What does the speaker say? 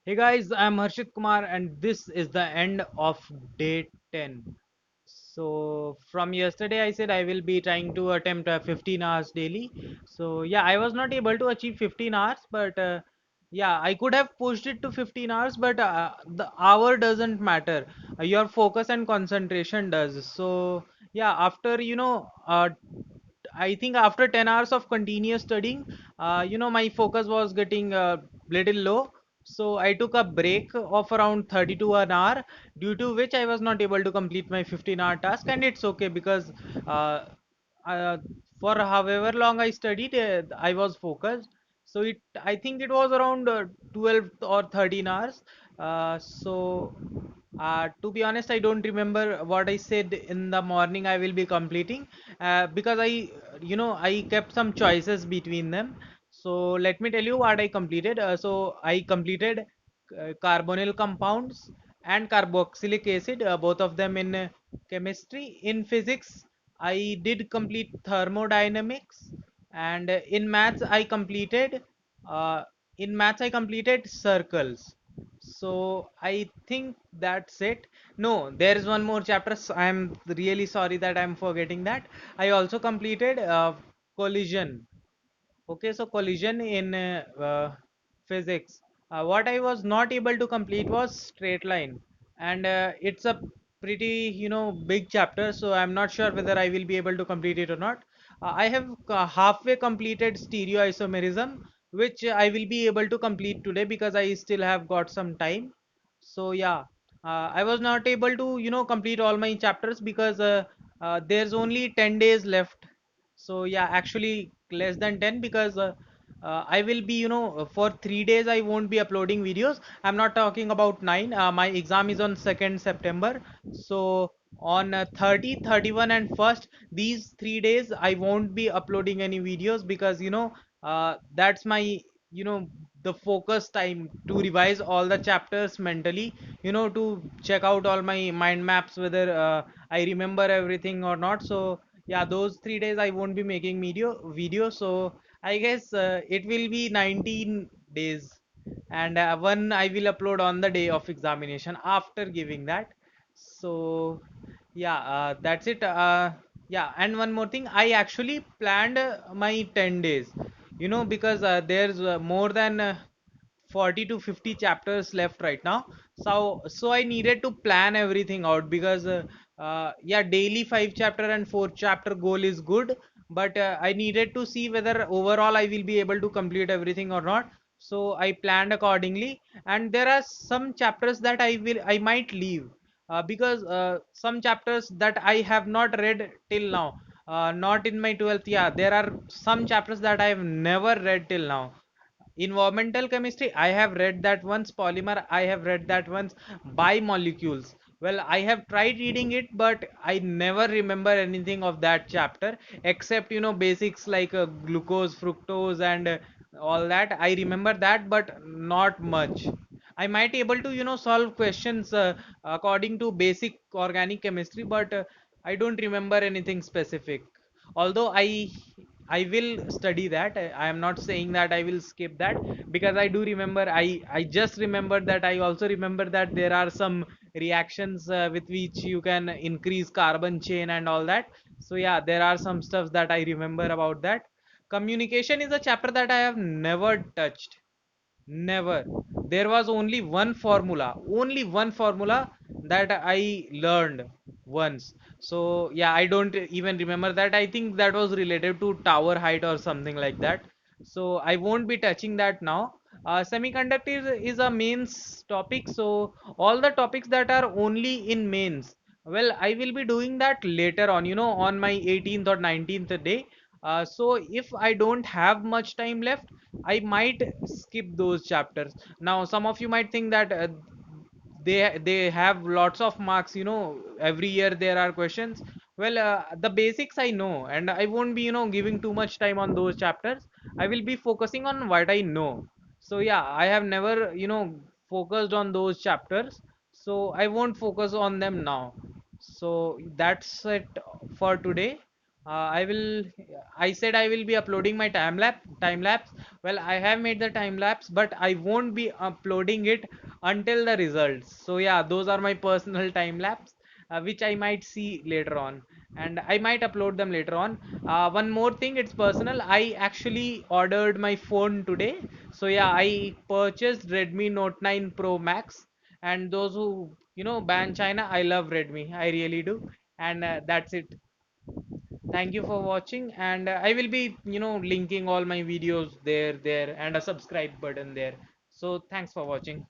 Hey guys, I'm Harshit Kumar, and this is the end of day 10. So, from yesterday, I said I will be trying to attempt 15 hours daily. So, yeah, I was not able to achieve 15 hours, but yeah, I could have pushed it to 15 hours, but the hour doesn't matter. Your focus and concentration does. So, yeah, after I think after 10 hours of continuous studying, my focus was getting little low. So I took a break of around 32 an hour, due to which I was not able to complete my 15-hour task. And it's okay because uh, uh, for however long I studied, I was focused. So I think it was around 12 or 13 hours. To be honest, I don't remember what I said in the morning I will be completing, because I kept some choices between them. So let me tell you what I completed. So I completed carbonyl compounds and carboxylic acid, both of them in chemistry. In physics, I did complete thermodynamics, and uh, in maths I completed circles. So I think that's it. No, there is one more chapter. I'm really sorry that I'm forgetting that. I also completed collision. Okay, so collision in physics. What I was not able to complete was straight line, and it's a pretty big chapter. So I'm not sure whether I will be able to complete it or not. I have halfway completed stereoisomerism, which I will be able to complete today because I still have got some time. So yeah, I was not able to complete all my chapters because there's only 10 days left. So yeah, actually less than 10, because I will be for 3 days I won't be uploading videos. I'm not talking about 9. My exam is on 2nd September. So on 30, 31 and 1st, these 3 days I won't be uploading any videos, because that's my the focus time to revise all the chapters mentally, to check out all my mind maps whether I remember everything or not. So yeah, those 3 days I won't be making video. So I guess it will be 19 days, and one I will upload on the day of examination after giving that. So yeah, that's it. Yeah, and one more thing, I actually planned my 10 days, because there's more than 40 to 50 chapters left right now. So I needed to plan everything out, because yeah, daily 5 chapter and 4 chapter goal is good, but I needed to see whether overall I will be able to complete everything or not. So I planned accordingly, and there are some chapters that I might leave, because some chapters that I have not read till now, not in my 12th. Yeah, there are some chapters that I have never read till now. Environmental chemistry, I have read that once. Polymer, I have read that once. Biomolecules, well, I have tried reading it, but I never remember anything of that chapter, except basics like glucose, fructose, and all that. I remember that, but not much. I might able to solve questions according to basic organic chemistry, but I don't remember anything specific. Although I will study that. I am not saying that I will skip that, because I do remember. I just remembered that. I also remember that there are some reactions with which you can increase carbon chain and all that. So yeah, there are some stuff that I remember about that. Communication is a chapter that I have never touched. Never. There was only one formula that I learned once. So yeah, I don't even remember that. I think that was related to tower height or something like that. So I won't be touching that now. Semiconductor is a mains topic. So all the topics that are only in mains, well, I will be doing that later on, on my 18th or 19th day. So if I don't have much time left, I might skip those chapters. Now, some of you might think that they have lots of marks. Every year there are questions. Well, the basics I know, and I won't be giving too much time on those chapters. I will be focusing on what I know. So yeah, I have never focused on those chapters. So I won't focus on them now. So that's it for today. I will. I said I will be uploading my time lapse. Well, I have made the time lapse, but I won't be uploading it until the results. So yeah, those are my personal time lapse, which I might see later on, and I might upload them later on. One more thing, it's personal. I actually ordered my phone today. So yeah, I purchased Redmi Note 9 Pro Max. And those who ban China, I love Redmi. I really do. And that's it. Thank you for watching, and I will be linking all my videos there and a subscribe button there. So thanks for watching.